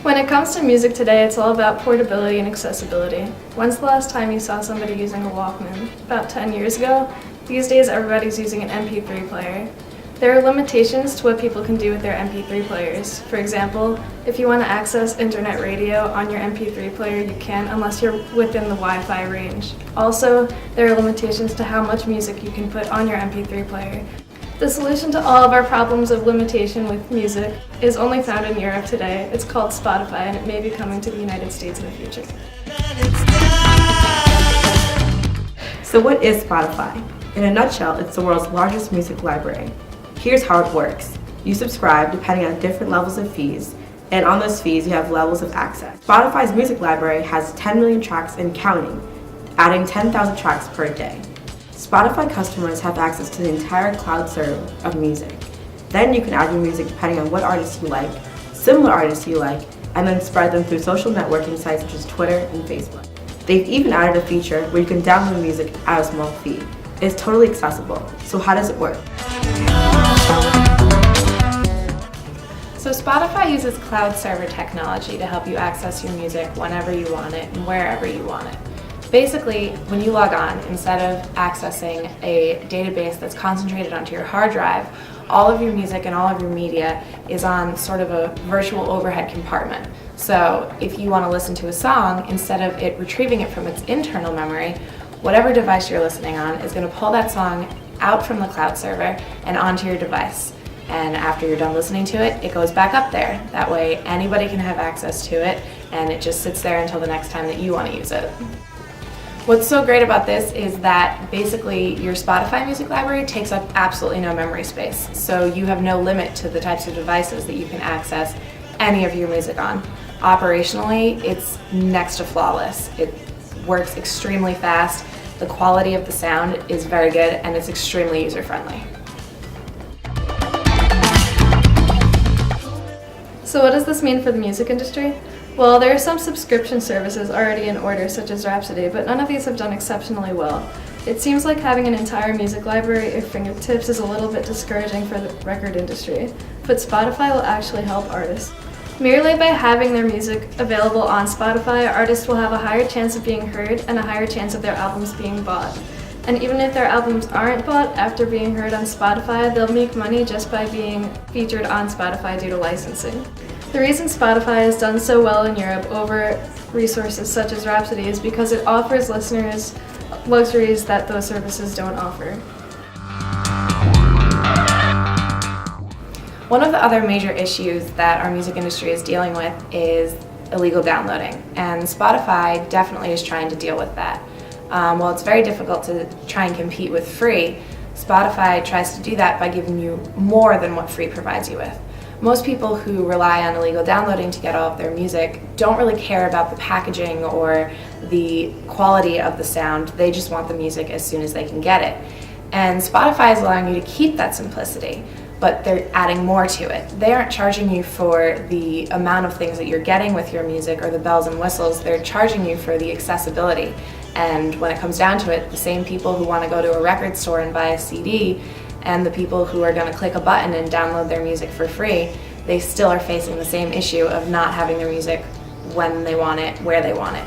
When it comes to music today, it's all about portability and accessibility. When's the last time you saw somebody using a Walkman? About 10 years ago? These days, everybody's using an MP3 player. There are limitations to what people can do with their MP3 players. For example, if you want to access internet radio on your MP3 player, you can't unless you're within the Wi-Fi range. Also, there are limitations to how much music you can put on your MP3 player. The solution to all of our problems of limitation with music is only found in Europe today. It's called Spotify, and it may be coming to the United States in the future. So what is Spotify? In a nutshell, it's the world's largest music library. Here's how it works. You subscribe depending on different levels of fees, and on those fees you have levels of access. Spotify's music library has 10 million tracks and counting, adding 10,000 tracks per day. Spotify customers have access to the entire cloud server of music. Then you can add your music depending on what artists you like, similar artists you like, and then spread them through social networking sites such as Twitter and Facebook. They've even added a feature where you can download music at a small fee. It's totally accessible. So how does it work? So Spotify uses cloud server technology to help you access your music whenever you want it and wherever you want it. Basically, when you log on, instead of accessing a database that's concentrated onto your hard drive, all of your music and all of your media is on sort of a virtual overhead compartment. So if you want to listen to a song, instead of it retrieving it from its internal memory, whatever device you're listening on is going to pull that song out from the cloud server and onto your device. And after you're done listening to it, it goes back up there. That way anybody can have access to it, and it just sits there until the next time that you want to use it. What's so great about this is that basically your Spotify music library takes up absolutely no memory space. So you have no limit to the types of devices that you can access any of your music on. Operationally, it's next to flawless. It works extremely fast. The quality of the sound is very good, and it's extremely user-friendly. So what does this mean for the music industry? Well, there are some subscription services already in order, such as Rhapsody, but none of these have done exceptionally well. It seems like having an entire music library at your fingertips is a little bit discouraging for the record industry, but Spotify will actually help artists. Merely by having their music available on Spotify, artists will have a higher chance of being heard and a higher chance of their albums being bought. And even if their albums aren't bought after being heard on Spotify, they'll make money just by being featured on Spotify due to licensing. The reason Spotify has done so well in Europe over resources such as Rhapsody is because it offers listeners luxuries that those services don't offer. One of the other major issues that our music industry is dealing with is illegal downloading, and Spotify definitely is trying to deal with that. While it's very difficult to try and compete with free, Spotify tries to do that by giving you more than what free provides you with. Most people who rely on illegal downloading to get all of their music don't really care about the packaging or the quality of the sound. They just want the music as soon as they can get it. And Spotify is allowing you to keep that simplicity, but they're adding more to it. They aren't charging you for the amount of things that you're getting with your music or the bells and whistles. They're charging you for the accessibility. And when it comes down to it, the same people who want to go to a record store and buy a CD and the people who are going to click a button and download their music for free, they still are facing the same issue of not having their music when they want it, where they want it.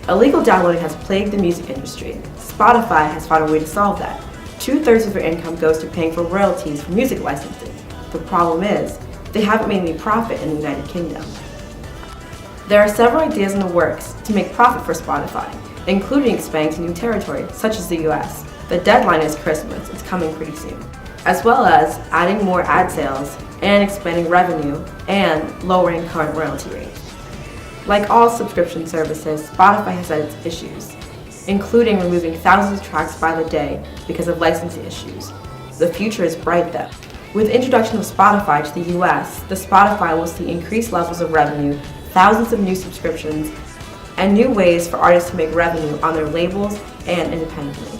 Illegal downloading has plagued the music industry. Spotify has found a way to solve that. 2/3 of their income goes to paying for royalties for music licensing. The problem is, they haven't made any profit in the United Kingdom. There are several ideas in the works to make profit for Spotify, including expanding to new territory, such as the US. The deadline is Christmas, it's coming pretty soon. As well as adding more ad sales and expanding revenue and lowering current royalty rates. Like all subscription services, Spotify has had its issues, including removing thousands of tracks by the day because of licensing issues. The future is bright though. With the introduction of Spotify to the US, the Spotify will see increased levels of revenue, thousands of new subscriptions, and new ways for artists to make revenue on their labels and independently.